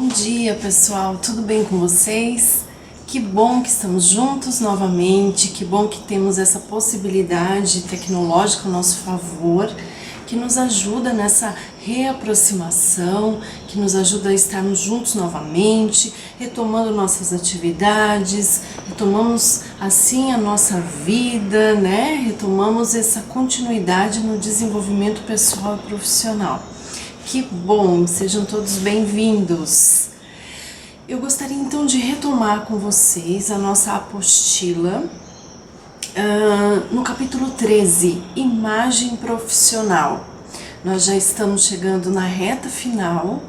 Bom dia, pessoal, tudo bem com vocês? Que bom que estamos juntos novamente, que bom que temos essa possibilidade tecnológica ao nosso favor, que nos ajuda nessa reaproximação, que nos ajuda a estarmos juntos novamente, retomando nossas atividades, retomamos assim a nossa vida, né? Retomamos essa continuidade no desenvolvimento pessoal e profissional. Que bom, sejam todos bem-vindos. Eu gostaria então de retomar com vocês a nossa apostila no capítulo 13, Imagem Profissional. Nós já estamos chegando na reta final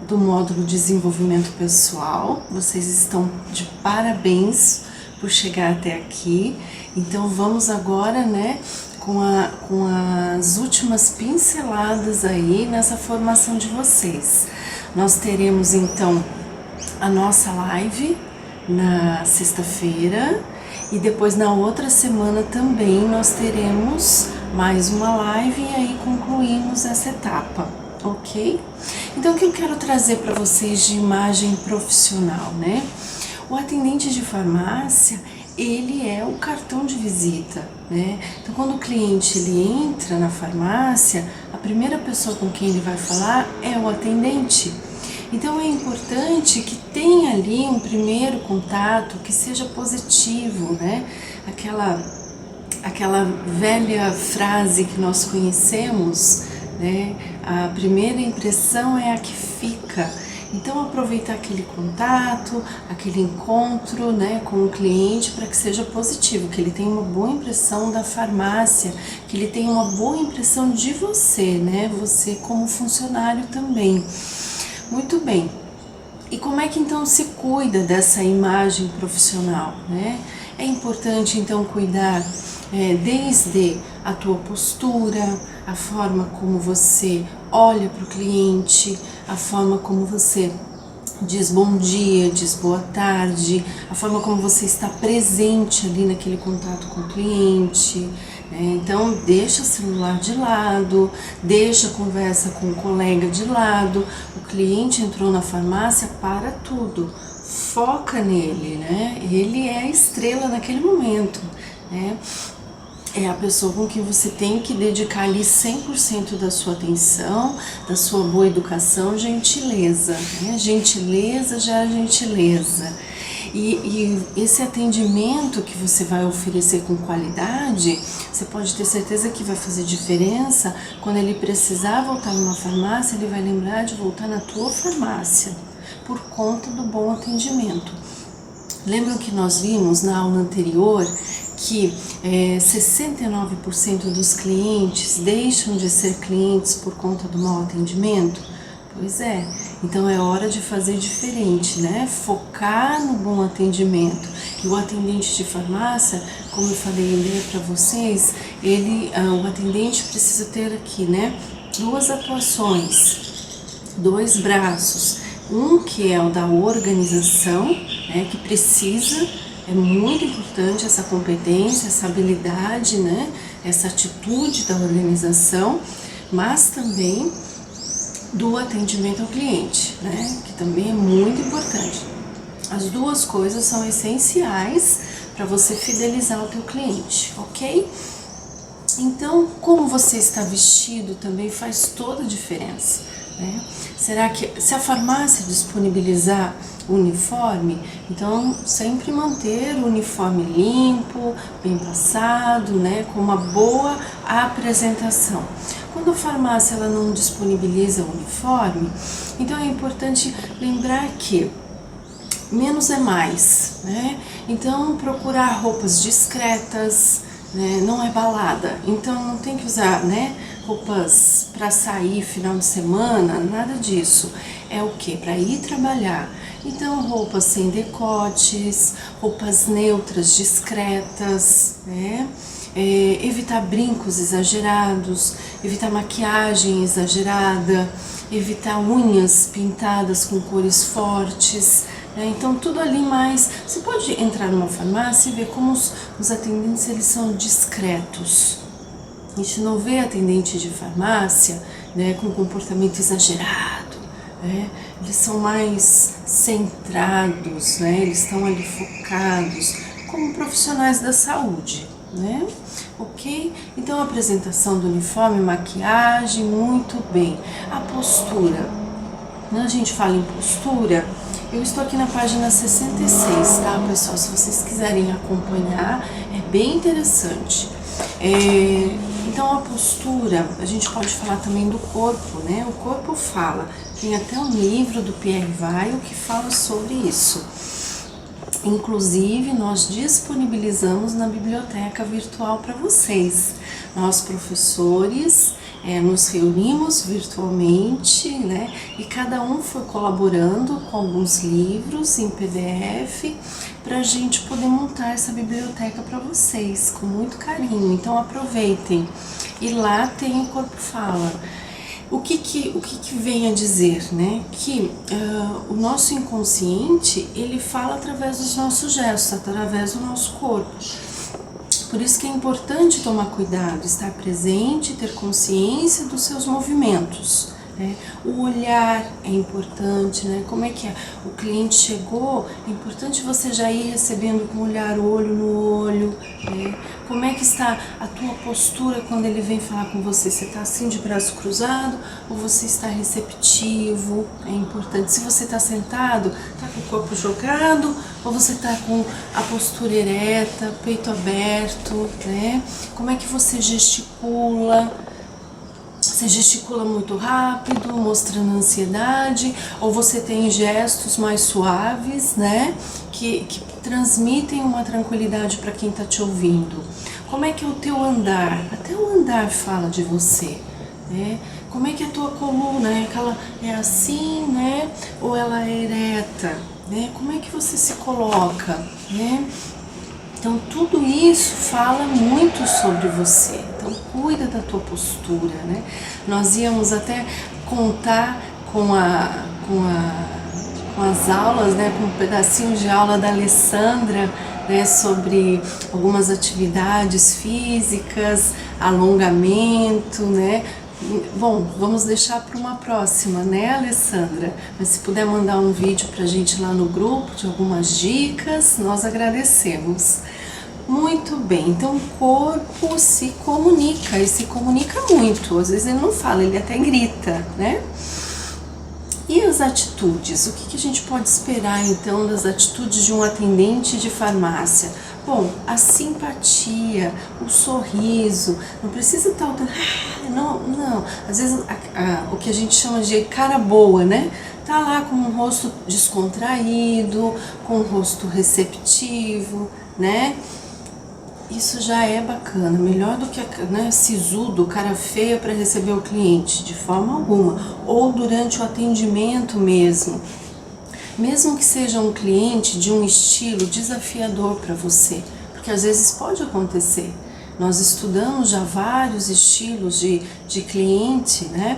do módulo Desenvolvimento Pessoal. Vocês estão de parabéns por chegar até aqui. Então vamos agora, né, com as últimas pinceladas aí nessa formação de vocês. Nós teremos então a nossa live na sexta-feira e depois na outra semana também nós teremos mais uma live e aí concluímos essa etapa, ok? Então o que eu quero trazer para vocês de imagem profissional, né? O atendente de farmácia, ele é o cartão de visita, né? Então quando o cliente ele entra na farmácia, a primeira pessoa com quem ele vai falar é o atendente. Então é importante que tenha ali um primeiro contato que seja positivo, né? Aquela velha frase que nós conhecemos, né? A primeira impressão é a que fica. Então aproveitar aquele contato, aquele encontro, né, com o cliente para que seja positivo, que ele tenha uma boa impressão da farmácia, que ele tenha uma boa impressão de você, né, você como funcionário também. Muito bem. E como é que então se cuida dessa imagem profissional, né? É importante então cuidar desde a tua postura, a forma como você olha para o cliente, a forma como você diz bom dia, diz boa tarde, a forma como você está presente ali naquele contato com o cliente. Então deixa o celular de lado, deixa a conversa com o colega de lado. O cliente entrou na farmácia, para tudo, foca nele, né? Ele é a estrela naquele momento, né? É a pessoa com quem você tem que dedicar ali 100% da sua atenção, da sua boa educação, gentileza, né? Gentileza gera gentileza. E esse atendimento que você vai oferecer com qualidade, você pode ter certeza que vai fazer diferença. Quando ele precisar voltar numa farmácia, ele vai lembrar de voltar na tua farmácia, por conta do bom atendimento. Lembram que nós vimos na aula anterior que 69% dos clientes deixam de ser clientes por conta do mau atendimento? Pois é, então é hora de fazer diferente, né? Focar no bom atendimento. E o atendente de farmácia, como eu falei para vocês, o atendente precisa ter aqui, né, duas atuações, dois braços. Um que é o da organização, né, que precisa, é muito importante essa competência, essa habilidade, né, essa atitude da organização, mas também do atendimento ao cliente, né, que também é muito importante. As duas coisas são essenciais para você fidelizar o teu cliente, ok? Então, como você está vestido também faz toda a diferença, né? Será que, se a farmácia disponibilizar o uniforme, então sempre manter o uniforme limpo, bem passado, né, com uma boa apresentação. Quando a farmácia ela não disponibiliza o uniforme, então é importante lembrar que menos é mais, né? Então procurar roupas discretas, né? Não é balada, então não tem que usar, né, roupas para sair final de semana, nada disso. É o que? Para ir trabalhar. Então roupas sem decotes, roupas neutras, discretas, né? Evitar brincos exagerados, evitar maquiagem exagerada, evitar unhas pintadas com cores fortes, né? Então tudo ali mais, você pode entrar numa farmácia e ver como os atendentes eles são discretos. A gente não vê atendente de farmácia, né, com comportamento exagerado, né, eles são mais centrados, né? Eles estão ali focados como profissionais da saúde, né? Ok? Então a apresentação do uniforme, maquiagem, muito bem. A postura, quando a gente fala em postura, eu estou aqui na página 66, tá, pessoal? Se vocês quiserem acompanhar, é bem interessante. Então a postura, a gente pode falar também do corpo, né? O corpo fala, tem até um livro do Pierre Weil que fala sobre isso. Inclusive, nós disponibilizamos na biblioteca virtual para vocês. Nós, professores, nos reunimos virtualmente, né? E cada um foi colaborando com alguns livros em PDF para a gente poder montar essa biblioteca para vocês, com muito carinho. Então, aproveitem. E lá tem o Corpo Fala. O que vem a dizer, né? Que o nosso inconsciente, ele fala através dos nossos gestos, através do nosso corpo. Por isso que é importante tomar cuidado, estar presente, ter consciência dos seus movimentos, né? O olhar é importante, né? Como é que é? O cliente chegou, é importante você já ir recebendo com o olhar olho no olho, né? Como é que está a tua postura quando ele vem falar com você? Você está assim de braço cruzado ou você está receptivo? É importante. Se você está sentado, está com o corpo jogado ou você está com a postura ereta, peito aberto, né? Como é que você gesticula? Você gesticula muito rápido, mostrando ansiedade, ou você tem gestos mais suaves, né? Que transmitem uma tranquilidade para quem está te ouvindo. Como é que é o teu andar? Até o andar fala de você, né? Como é que é a tua coluna? Ela é assim, né? Ou ela é ereta, né? Como é que você se coloca, né? Então tudo isso fala muito sobre você. Então cuida da tua postura, né? Nós íamos até contar com as aulas, né? Com um pedacinho de aula da Alessandra, né? Sobre algumas atividades físicas, alongamento, né? Bom, vamos deixar para uma próxima, né, Alessandra? Mas se puder mandar um vídeo para a gente lá no grupo de algumas dicas, nós agradecemos. Muito bem, então o corpo se comunica e se comunica muito. Às vezes ele não fala, ele até grita, né? E as atitudes? O que a gente pode esperar então das atitudes de um atendente de farmácia? Bom, a simpatia, o sorriso, não precisa estar não. Às vezes o que a gente chama de cara boa, né? Tá lá com um rosto descontraído, com um rosto receptivo, né? Isso já é bacana, melhor do que, né, sisudo, cara feia para receber o cliente, de forma alguma. Ou durante o atendimento mesmo que seja um cliente de um estilo desafiador para você, porque às vezes pode acontecer. Nós estudamos já vários estilos de cliente, né?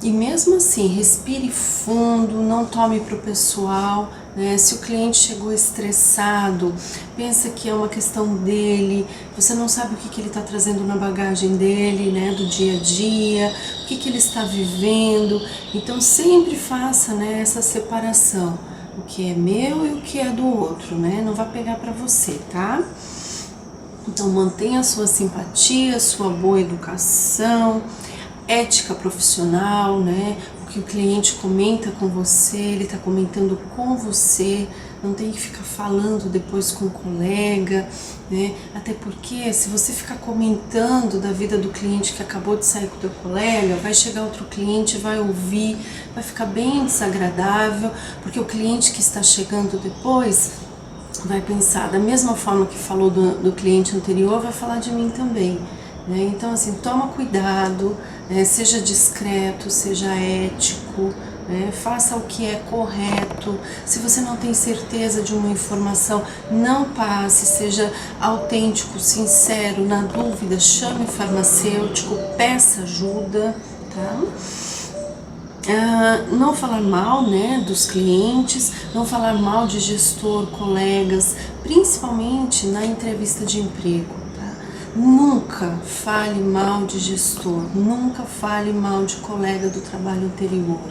E mesmo assim, respire fundo, não tome para o pessoal, né? Se o cliente chegou estressado, pensa que é uma questão dele, você não sabe o que ele está trazendo na bagagem dele, né? Do dia a dia, o que ele está vivendo. Então sempre faça, né, essa separação, o que é meu e o que é do outro, né? Não vai pegar para você, tá? Então mantenha a sua simpatia, sua boa educação, ética profissional, né? O que o cliente comenta com você, ele está comentando com você, não tem que ficar falando depois com o colega, né? Até porque se você ficar comentando da vida do cliente que acabou de sair com o teu colega, vai chegar outro cliente, vai ouvir, vai ficar bem desagradável, porque o cliente que está chegando depois vai pensar, da mesma forma que falou do cliente anterior, vai falar de mim também. Então assim, toma cuidado, seja discreto, seja ético, faça o que é correto. Se você não tem certeza de uma informação, não passe, seja autêntico, sincero. Na dúvida, chame o farmacêutico, peça ajuda, tá? Não falar mal, né, dos clientes, não falar mal de gestor, colegas, principalmente na entrevista de emprego. Nunca fale mal de gestor, nunca fale mal de colega do trabalho anterior.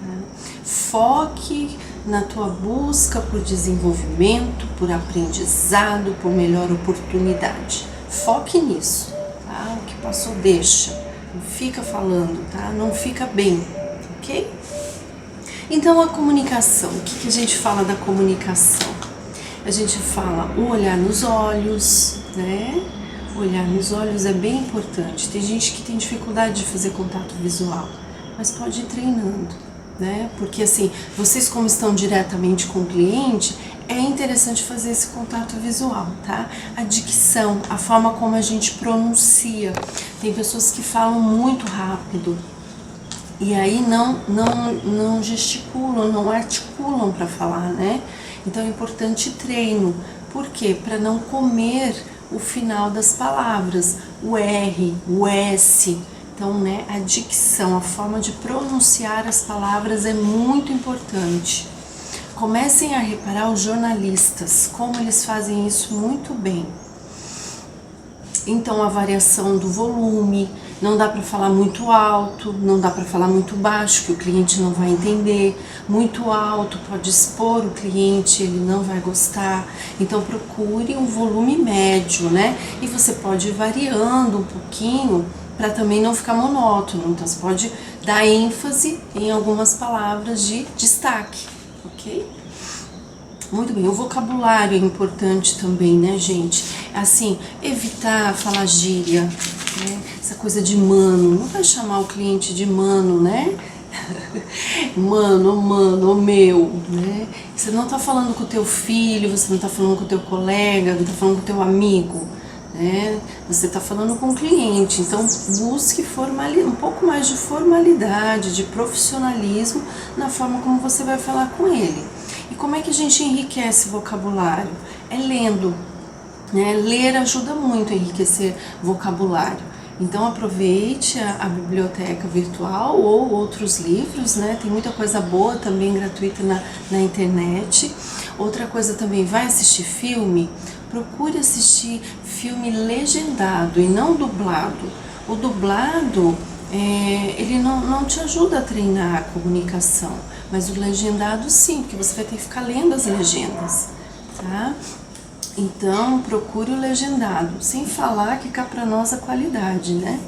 Tá? Foque na tua busca por desenvolvimento, por aprendizado, por melhor oportunidade. Foque nisso, tá? O que passou deixa, não fica falando, tá? Não fica bem, ok? Então a comunicação, o que a gente fala da comunicação? A gente fala o olhar nos olhos, né? O olhar nos olhos é bem importante. Tem gente que tem dificuldade de fazer contato visual, mas pode ir treinando, né? Porque assim, vocês como estão diretamente com o cliente, é interessante fazer esse contato visual, tá? A dicção, a forma como a gente pronuncia. Tem pessoas que falam muito rápido e aí não gesticulam, não articulam para falar, né? Então é importante treino. Por quê? Para não comer o final das palavras, o R, o S. Então, né, a dicção, a forma de pronunciar as palavras é muito importante. Comecem a reparar os jornalistas, como eles fazem isso muito bem. Então, a variação do volume, não dá para falar muito alto, não dá para falar muito baixo, que o cliente não vai entender. Muito alto pode expor o cliente, ele não vai gostar. Então, procure um volume médio, né? E você pode ir variando um pouquinho para também não ficar monótono. Então, você pode dar ênfase em algumas palavras de destaque, ok? Muito bem, o vocabulário é importante também, né, gente? Assim, evitar falar gíria, né? Essa coisa de mano, não vai chamar o cliente de mano, né? Mano, meu, né? Você não tá falando com o teu filho, você não tá falando com o teu colega, não tá falando com o teu amigo, né? Você tá falando com o cliente, então busque um pouco mais de formalidade, de profissionalismo na forma como você vai falar com ele. E como é que a gente enriquece vocabulário? É lendo, né? Ler ajuda muito a enriquecer vocabulário. Então aproveite a biblioteca virtual ou outros livros, né? Tem muita coisa boa também gratuita na internet. Outra coisa também, vai assistir filme? Procure assistir filme legendado e não dublado. O dublado, ele não te ajuda a treinar a comunicação, mas o legendado sim, porque você vai ter que ficar lendo as legendas, tá? Então, procure o legendado, sem falar que cá para nós a qualidade, né?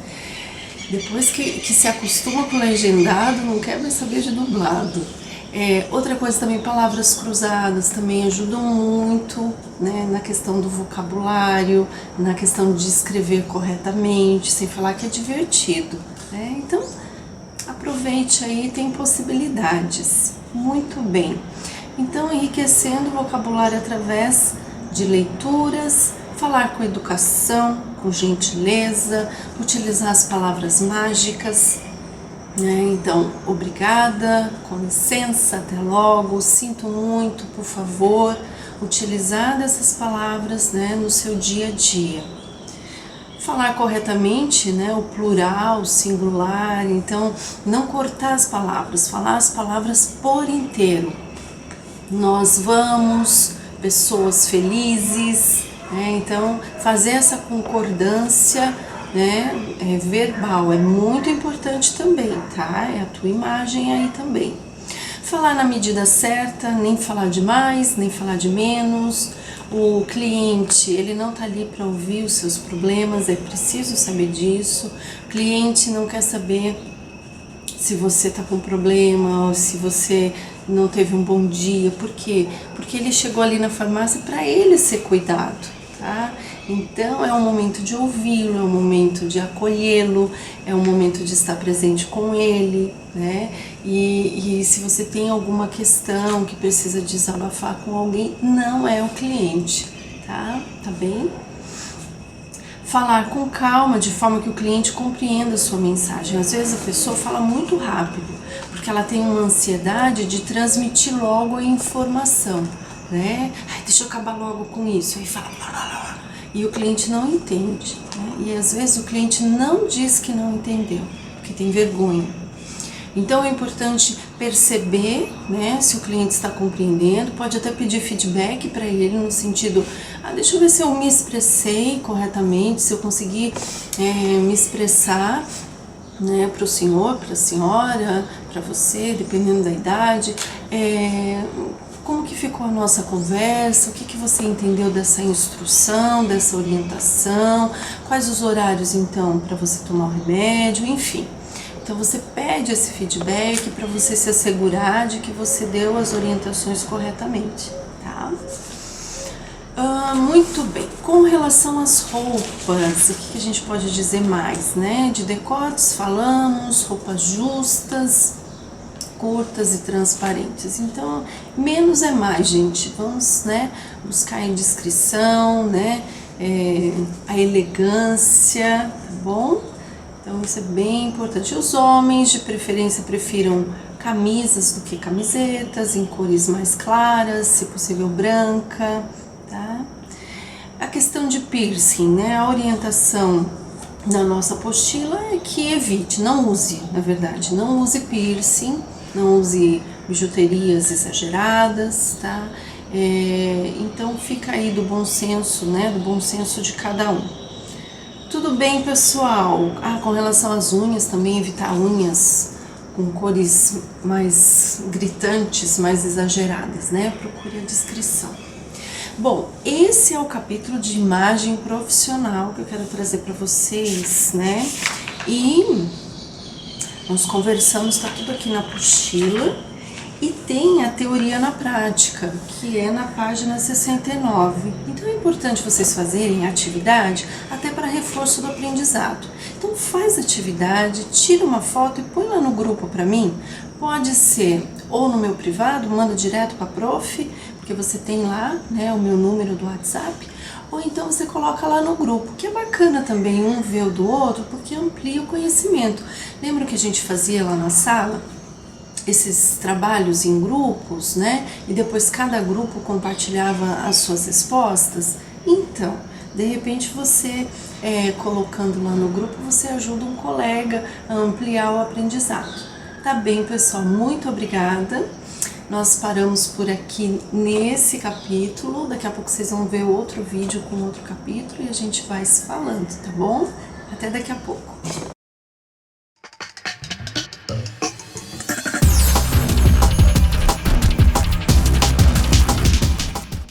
Depois que se acostuma com o legendado, não quer mais saber de dublado. Outra coisa também, palavras cruzadas também ajudam muito, né, na questão do vocabulário, na questão de escrever corretamente, sem falar que é divertido, né? Então, aproveite aí, tem possibilidades. Muito bem. Então, enriquecendo o vocabulário através de leituras, falar com educação, com gentileza, utilizar as palavras mágicas, né? Então, obrigada, com licença, até logo, sinto muito, por favor, utilizar dessas palavras, né, no seu dia a dia. Falar corretamente, né, o plural, o singular, então não cortar as palavras, falar as palavras por inteiro. Nós vamos, pessoas felizes, né? Então fazer essa concordância, né, verbal é muito importante também, tá? É a tua imagem aí também. Falar na medida certa, nem falar de mais, nem falar de menos. O cliente, ele não tá ali para ouvir os seus problemas, é preciso saber disso. O cliente não quer saber se você tá com problema ou se você não teve um bom dia. Por quê? Porque ele chegou ali na farmácia para ele ser cuidado, tá? Então é um momento de ouvi-lo, é um momento de acolhê-lo, é um momento de estar presente com ele, né? E se você tem alguma questão que precisa desabafar com alguém, não é o cliente, tá? Tá bem? Falar com calma, de forma que o cliente compreenda a sua mensagem. Às vezes a pessoa fala muito rápido, porque ela tem uma ansiedade de transmitir logo a informação, né? Ai, deixa eu acabar logo com isso. Aí fala, e o cliente não entende, né? E às vezes o cliente não diz que não entendeu, porque tem vergonha. Então é importante perceber, né, se o cliente está compreendendo, pode até pedir feedback para ele no sentido, deixa eu ver se eu me expressei corretamente, se eu consegui me expressar, né, para o senhor, para a senhora, para você, dependendo da idade. Como que ficou a nossa conversa, o que você entendeu dessa instrução, dessa orientação, quais os horários então para você tomar o remédio, enfim. Então você pede esse feedback para você se assegurar de que você deu as orientações corretamente, tá? Muito bem, com relação às roupas, o que a gente pode dizer mais, né? De decotes falamos, roupas justas, curtas e transparentes. Então, menos é mais, gente. Vamos, né, buscar a indiscrição, né, a elegância, tá bom? Então, isso é bem importante. Os homens, de preferência, prefiram camisas do que camisetas, em cores mais claras, se possível branca, tá? A questão de piercing, né, a orientação na nossa apostila é que evite, não use, na verdade, não use piercing, não use bijuterias exageradas, tá? Então fica aí do bom senso, né? Do bom senso de cada um. Tudo bem, pessoal? Com relação às unhas, também evitar unhas com cores mais gritantes, mais exageradas, né? Procure a discrição. Bom, esse é o capítulo de imagem profissional que eu quero trazer para vocês, né? E nós conversamos, tá tudo aqui na apostila, e tem a teoria na prática, que é na página 69. Então é importante vocês fazerem a atividade até para reforço do aprendizado. Então faz atividade, tira uma foto e põe lá no grupo para mim. Pode ser ou no meu privado, manda direto para a prof, porque você tem lá, né, o meu número do WhatsApp, ou então você coloca lá no grupo, que é bacana também um ver o do outro, porque amplia o conhecimento. Lembra que a gente fazia lá na sala esses trabalhos em grupos, né? E depois cada grupo compartilhava as suas respostas? Então, de repente você colocando lá no grupo, você ajuda um colega a ampliar o aprendizado. Tá bem, pessoal? Muito obrigada. Nós paramos por aqui nesse capítulo. Daqui a pouco vocês vão ver outro vídeo com outro capítulo e a gente vai se falando, tá bom? Até daqui a pouco.